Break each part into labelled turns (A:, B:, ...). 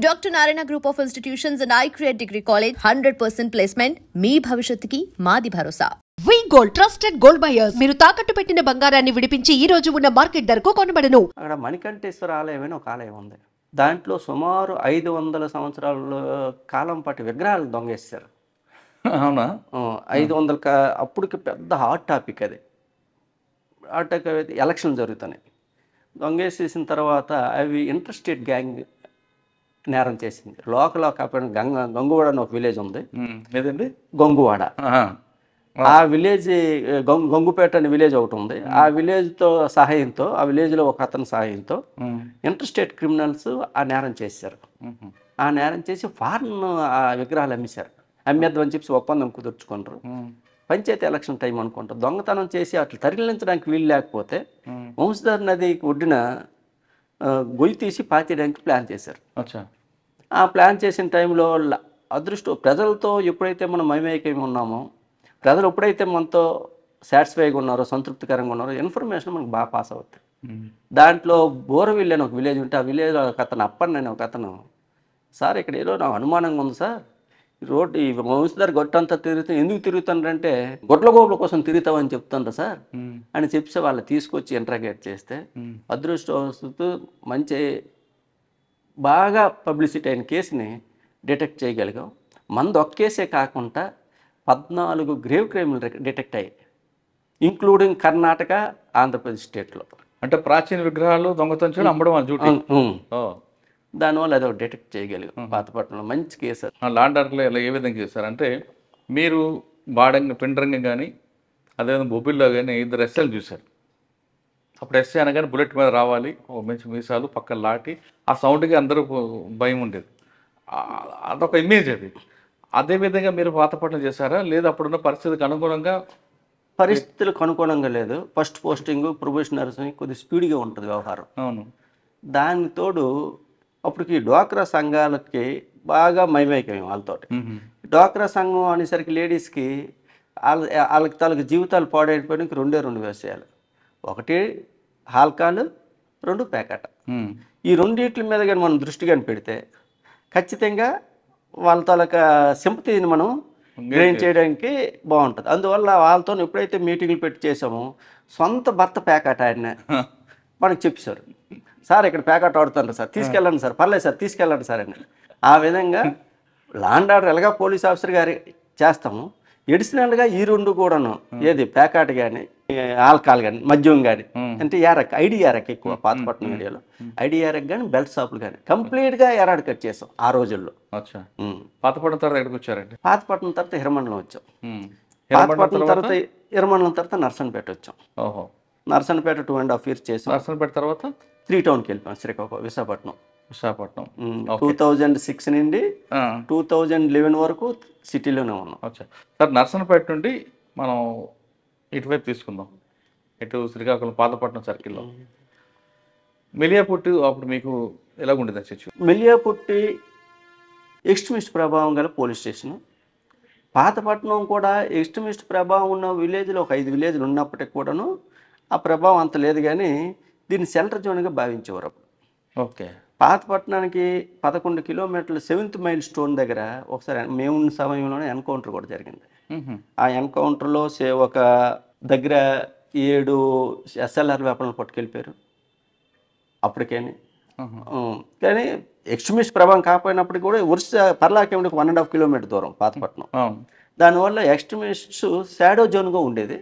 A: Dr. Narayana Group of Institutions and I Create Degree College 100% placement. మీ భవిష్యత్తుకి మాది భరోసా.
B: వి gold trusted gold buyers. మీరు తాకట్టు పెట్టిన బంగారాన్ని విడిపించి ఈ రోజు ఉన్న మార్కెట్ ధరకు కొనబడను.
C: అక్కడ మణికంఠేశ్వర ఆలయం అని ఒక ఆలయం ఉంది. దాంట్లో సుమారు 500 సంవత్సరాల కాలం పాటు విగ్రహాలు దొంగేస్తారు.
D: అవునా?
C: 500 అప్పటికి పెద్ద హాట్ టాపిక్ అది. హాట్ టాపిక్ ఎలక్షన్ జరుగుతున్నాయి. దొంగేసేసిన తర్వాత అవి ఇంటర్స్టేట్ గ్యాంగ్ నేరం చేసింది. లోకల్ కాకపోయినా గంగువాడ అని ఒక విలేజ్ ఉంది.
D: లేదండి,
C: గంగువాడ. ఆ విలేజ్ గంగుపేట అనే విలేజ్ ఒకటి ఉంది. ఆ విలేజ్తో సహాయంతో, ఆ విలేజ్లో ఒక అతని సహాయంతో ఇంటర్స్టేట్ క్రిమినల్స్ ఆ నేరం చేశారు. ఆ నేరం చేసి ఫారెన్ ఆ విగ్రహాలు అమ్మేశారు. అమ్మేద్దామని చెప్పి ఒప్పందం కుదుర్చుకుంటారు. పంచాయతీ ఎలక్షన్ టైం అనుకుంటారు. దొంగతనం చేసి అట్లా తరలించడానికి వీలు లేకపోతే వంశధార నదికి ఒడ్డున గొయ్యి తీసి పాతేయడానికి ప్లాన్ చేశారు. ఆ ప్లాన్ చేసిన టైంలో ప్రజలతో ఎప్పుడైతే మనం మమేకం ఉన్నామో, ప్రజలు ఎప్పుడైతే మనతో సాటిస్ఫైగా ఉన్నారో, సంతృప్తికరంగా ఉన్నారో, ఇన్ఫర్మేషన్ మనకు బాగా పాస్ అవుతుంది. దాంట్లో బోరవిల్ అని ఒక విలేజ్ ఉంటే, ఆ విలేజ్లో ఒక అతను అప్పన్న అని ఒక అతను, సార్ ఇక్కడ ఏదో నాకు అనుమానంగా ఉంది సార్, రోడ్డు ఈ వంశధార గొట్టంతా తిరుగుతాం, ఎందుకు తిరుగుతానంటే గొడ్ల గోపుల కోసం తిరుగుతామని చెప్తుండ్రా సార్ అని చెప్పి వాళ్ళు తీసుకొచ్చి ఇంట్రాగేట్ చేస్తే, అదృష్టవస్తు మంచి బాగా పబ్లిసిటీ అయిన కేసుని డిటెక్ట్ చేయగలిగాం. మంది ఒక్క కేసే కాకుండా 14 గ్రేవ్ క్రైమ్లు డిటెక్ట్ అయ్యాయి, ఇంక్లూడింగ్ కర్ణాటక, ఆంధ్రప్రదేశ్ స్టేట్లో.
D: అంటే ప్రాచీన విగ్రహాలు దొంగతనం చేయడం, అమ్మడం వాళ్ళ డ్యూటీ.
C: దానివల్ల అది ఒక డిటెక్ట్ చేయగలిగాం. పాతపట్నంలో మంచి కేసు.
D: లాండ్ ఆర్డర్లో ఇలా ఏ విధంగా చేశారు అంటే, మీరు పిండరంగం కానీ అదేవిధంగా బొబ్బిల్లో కానీ 2 ఎస్ఐలు చూశారు. అప్పుడు ఎస్ఐ అనగానే బుల్లెట్ మీద రావాలి, ఓ మంచి మీసాలు, పక్కన లాటి, ఆ సౌండ్కి అందరూ భయం ఉండేది. అదొక ఇమేజ్ అది. అదేవిధంగా మీరు పాతపట్నం చేశారా, లేదా అప్పుడున్న పరిస్థితికి అనుగుణంగా?
C: పరిస్థితులకు అనుగుణంగా లేదు. ఫస్ట్ పోస్టింగ్ ప్రొబేషనర్స్ కొద్దిగా స్పీడ్గా ఉంటుంది వ్యవహారం.
D: అవును.
C: దానికి తోడు అప్పటికి డ్వాక్రా సంఘాలకి బాగా మైమైకం వాళ్ళతోటి. డ్వాక్రా సంఘం అనేసరికి లేడీస్కి వాళ్ళకి తాలూకు జీవితాలు పాడైపోయినాకి 2 విషయాలు. ఒకటి ఆల్కహాల్, 2 పేకాట. ఈ రెండిట్ల మీద కానీ మనం దృష్టి కానీ పెడితే ఖచ్చితంగా వాళ్ళ తాలూకా సింపతిని మనం గెయిన్ చేయడానికి బాగుంటుంది. అందువల్ల వాళ్ళతో ఎప్పుడైతే మీటింగ్లు పెట్టి చేసామో, సొంత భర్త పేకాట ఆయన మనకు చెప్పారు, సార్ ఇక్కడ పేకాట ఆడుతున్నారు సార్, తీసుకెళ్ళండి సార్, పర్లేదు సార్ తీసుకెళ్ళండి సార్ అని. ఆ విధంగా లాండ్ ఆర్డర్ ఎలాగా పోలీస్ ఆఫీసర్ గారి చేస్తాము, ఎడిషనల్గా ఈ 2 కూడాను, ఏది పేకాట కానీ, ఆల్కహాల్ కానీ, మద్యం కానీ, అంటే ఐడి యారక్ ఎక్కువ పాతపట్నం ఏరియాలో, ఐడి యారక్ కానీ, బెల్ట్ షాపులు కానీ కంప్లీట్గా ఎరాడికట్ చేసాం ఆ రోజుల్లో.
D: పాతపట్నం తర్వాత ఎక్కడికి వచ్చారండి?
C: పాతపట్నం తర్వాత హిరమండలం వచ్చాం. పాతపట్నం తర్వాత హిరమండలం తర్వాత నర్సన్పేట వచ్చాం. నర్సన్పేట 2.5 years చేసాం.
D: నర్సన్పేట తర్వాత
C: 3 Townకి వెళ్ళిపోయాం, శ్రీకాకుళం, విశాఖపట్నం. 2006 నుండి 2011 వరకు సిటీలోనే ఉన్నాం.
D: సార్, నర్సన్పేట నుండి మనం ఇటువైపు తీసుకుందాం, ఇటు శ్రీకాకుళం పాతపట్నం సర్కిల్లో. మెలియాపుట్టి అప్పుడు మీకు ఎలా ఉండేది చర్చ?
C: మెలియాపుట్టి ఎక్స్ట్రీమిస్ట్ ప్రభావం గల పోలీస్ స్టేషన్. పాతపట్నం కూడా ఎక్స్ట్రీమిస్ట్ ప్రభావం ఉన్న విలేజ్లో ఒక 5 విలేజ్లు ఉన్నప్పటికి కూడాను ఆ ప్రభావం అంత లేదు, కానీ దీన్ని సెంటర్ జోన్గా భావించేవారు అప్పుడు.
D: ఓకే.
C: పాతపట్నానికి 11 kilometers 7th మైల్ స్టోన్ దగ్గర ఒకసారి మేము సమయంలోనే ఎన్కౌంటర్ కూడా జరిగింది. ఆ ఎన్కౌంటర్లో ఒక దగ్గర 7 SLR వెపన్లు పట్టుకెళ్ళిపోయారు అప్పటికేని. కానీ ఎక్స్ట్రీమిస్ట్ ప్రభావం కాకపోయినప్పటికీ కూడా పర్లాకేమిటి 1.5 kilometers దూరం పాతపట్నం. దానివల్ల ఎక్స్ట్రీమిస్ట్స్ షాడో జోన్గా ఉండేది.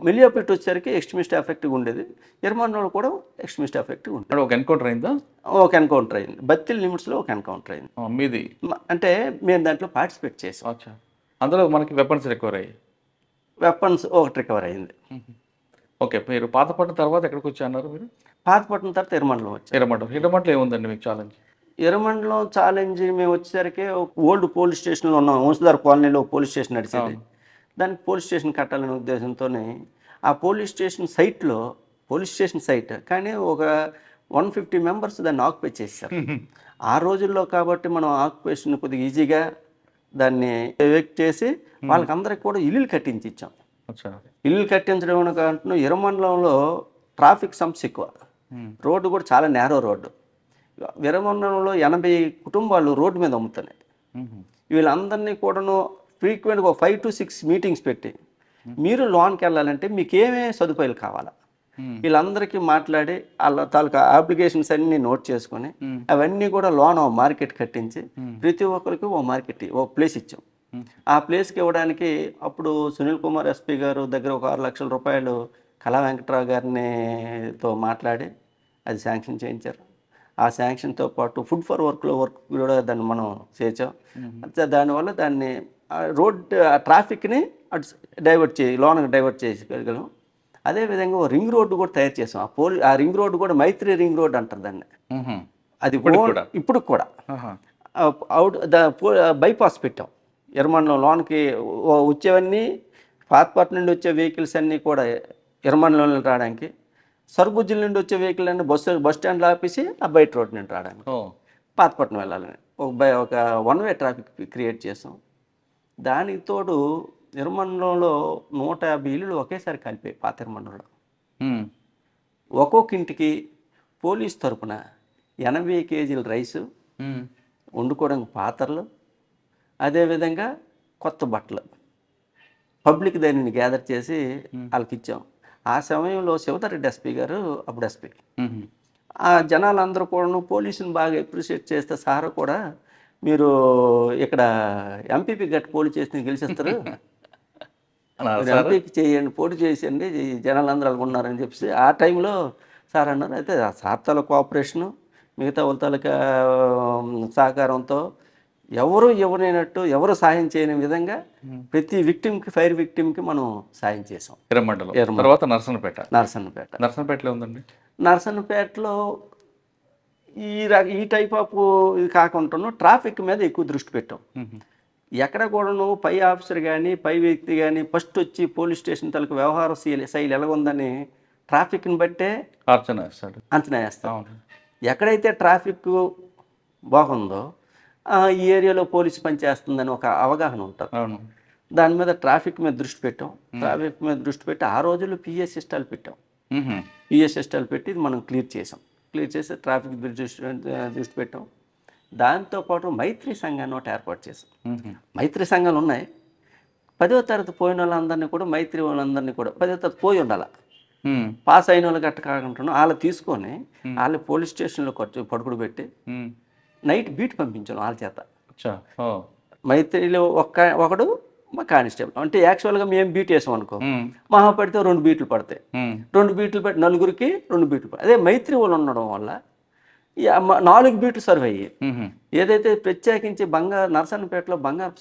C: మెలియాపుట్టి వచ్చేసరికి ఎక్స్ట్రీమిస్ట్ ఎఫెక్ట్గా ఉండేది. హిరమండలంలో కూడా ఎక్స్ట్రీమిస్ట్ ఎఫెక్ట్గా ఉండేది.
D: ఒక ఎన్కౌంటర్ అయిందా?
C: ఒక ఎన్కౌంటర్ అయింది. బత్తిల్ లిమిట్స్లో ఒక ఎన్కౌంటర్ అయింది.
D: మీది
C: అంటే మేము దాంట్లో పార్టిసిపేట్ చేసాం.
D: అందులో మనకి వెపన్స్ రికవర్ అయ్యాయి.
C: వెపన్స్ ఒకటి రికవర్ అయింది.
D: ఓకే. మీరు పాతపట్నం తర్వాత ఎక్కడికి వచ్చారు మీరు?
C: పాతపట్నం తర్వాత హిరమండలం వచ్చారు.
D: హిరమండలం ఏముందండి మీకు ఛాలెంజ్?
C: హిరమండలం ఛాలెంజ్ మేము వచ్చేసరికి ఓల్డ్ పోలీస్ స్టేషన్లో ఉన్నాం. వంశధార కాలనీలో పోలీస్ స్టేషన్ నడిచేది. దానికి పోలీస్ స్టేషన్ కట్టాలనే ఉద్దేశంతోనే ఆ పోలీస్ స్టేషన్ సైట్ కానీ ఒక 150 members దాన్ని ఆక్యుపై చేశారు. ఆ రోజుల్లో కాబట్టి మనం ఆక్యుపేషన్ కొద్దిగా ఈజీగా దాన్ని ఎవిక్ట్ చేసి వాళ్ళకందరికి కూడా ఇల్లులు కట్టించి ఇచ్చాం. ఇల్లు కట్టించడం కంటే హిరమండలంలో ట్రాఫిక్ సమస్య ఎక్కువ. రోడ్డు కూడా చాలా నేరో రోడ్డు. వీరమండలంలో 80 కుటుంబాలు రోడ్డు మీద అమ్ముతున్నాయి. వీళ్ళందరినీ కూడాను ఫ్రీక్వెంట్గా 5 to 6 మీటింగ్స్ పెట్టి మీరు లోన్కి వెళ్ళాలంటే మీకు ఏమేమి సదుపాయాలు కావాలా వీళ్ళందరికీ మాట్లాడి వాళ్ళ తాలూకా అప్లికేషన్స్ అన్నీ నోట్ చేసుకొని అవన్నీ కూడా లోన్ మార్కెట్ కట్టించి ప్రతి ఒక్కరికి ఓ ప్లేస్ ఇచ్చాం. ఆ ప్లేస్కి ఇవ్వడానికి అప్పుడు సునీల్ కుమార్ ఎస్పీ గారు దగ్గర ఒక 6 లక్షల రూపాయలు కళా వెంకట్రావు గారితో మాట్లాడి అది శాంక్షన్ చేయించారు. ఆ శాంక్షన్తో పాటు ఫుడ్ ఫర్ వర్క్ కూడా దాన్ని మనం చేసాం. దానివల్ల దాన్ని రోడ్ ట్రాఫిక్ని అటు లోన్కి డైవర్ట్ చేసేయగలం. అదేవిధంగా ఓ రింగ్ రోడ్డు కూడా తయారు చేసాం. ఆ రింగ్ రోడ్డు కూడా మైత్రి రింగ్ రోడ్ అంటారు దాన్ని. అది ఇప్పుడు కూడా బైపాస్ పెట్టాం. ఎర్రమండలం లోన్కి వచ్చేవన్నీ పాతపట్నం నుండి వచ్చే వెహికల్స్ అన్నీ కూడా ఎర్రమండలంలో రావడానికి, సర్గుజ్జుల నుండి వచ్చే వెహికల్ అన్నీ బస్ స్టాండ్లో ఆపేసి ఆ బయట రోడ్ నుండి రావడానికి పాతపట్నం వెళ్ళాలని ఒక 1-way ట్రాఫిక్ క్రియేట్ చేసాం. దానికి తోడు నిర్మండలంలో 150 ఇళ్ళు ఒకేసారి కలిపాయి. పాత నిర్మండలంలో ఒక్కొక్క ఇంటికి పోలీస్ తరపున 80 కేజీల రైసు, వండుకోవడానికి పాత్రలు, అదేవిధంగా కొత్త బట్టలు పబ్లిక్ దానిని గ్యాదర్ చేసి వాళ్ళకి ఇచ్చాం. ఆ సమయంలో శివధరెడ్డి ఎస్పీ గారు అప్పుడు ఎస్పీ. ఆ జనాలందరూ కూడా పోలీసుని బాగా అప్రిషియేట్ చేస్తే సార్ కూడా మీరు ఇక్కడ ఎంపీపీ గట్టి పోటీ చేసి గెలిచేస్తారు, ఎంపీకి చేయండి, పోటీ చేసేయండి, జనాలందరూ అనుకున్నారని చెప్పి ఆ టైంలో సార్ అన్నారు. అయితే సార్ తాలూకా కోఆపరేషను మిగతా వాళ్ళ తాలూకా సహకారంతో ఎవరైనట్టు ఎవరు సాయం చేయని విధంగా ప్రతి విక్టిమ్కి, ఫైర్ విక్టిమ్కి మనం సాయం చేసాం.
D: ఎర్రమండలం తర్వాత నర్సన్నపేటలో ఉందండి.
C: నర్సన్నపేటలో ఈ టైప్ ఆఫ్ ఇది కాకుండా ట్రాఫిక్ మీద ఎక్కువ దృష్టి పెట్టాం. ఎక్కడ కూడాను పై ఆఫీసర్ కానీ పై వ్యక్తి కానీ ఫస్ట్ వచ్చి పోలీస్ స్టేషన్ తలకు వ్యవహార శైలి ఎలాగుందని ట్రాఫిక్ని బట్టే అంచనా వేస్తాం. ఎక్కడైతే ట్రాఫిక్ బాగుందో ఈ ఏరియాలో పోలీసు పనిచేస్తుందని ఒక అవగాహన ఉంటుంది. దాని మీద ట్రాఫిక్ మీద దృష్టి పెట్టాం. ట్రాఫిక్ మీద దృష్టి పెట్టి ఆ రోజుల్లో పిఎస్ సిస్టాలు పెట్టాం. పిఎస్ సిస్టాలు పెట్టి ఇది మనం క్లియర్ చేసి ట్రాఫిక్ దృష్టి పెట్టాం. దాంతోపాటు మైత్రి సంఘాన్ని ఒకటి ఏర్పాటు చేసాం. మైత్రి సంఘాలు ఉన్నాయి. 10వ తరగతి పోయిన వాళ్ళందరినీ కూడా, మైత్రి వాళ్ళందరినీ కూడా 10వ తరగతి పోయి ఉండాలి, పాస్ అయిన వాళ్ళు గట్ట కాకుండా వాళ్ళు తీసుకొని వాళ్ళు పోలీస్ స్టేషన్లో పడుకుడు పెట్టి నైట్ బీట్ పంపించాను వాళ్ళ చేత. మైత్రిలో ఒకడు మా కానిస్టేబుల్. అంటే యాక్చువల్గా మేము బీట్ వేసాం అనుకో, మహా పడితే 2 బీట్లు పడతాయి. 2 బీట్లు పెట్టి నలుగురికి 2 బీట్లు పడతాయి. అదే మైత్రి వాళ్ళు ఉండడం వల్ల 4 బీట్లు సర్వ్ అయ్యి ఏదైతే ప్రత్యేకించి నర్సన్నపేటలో బంగారు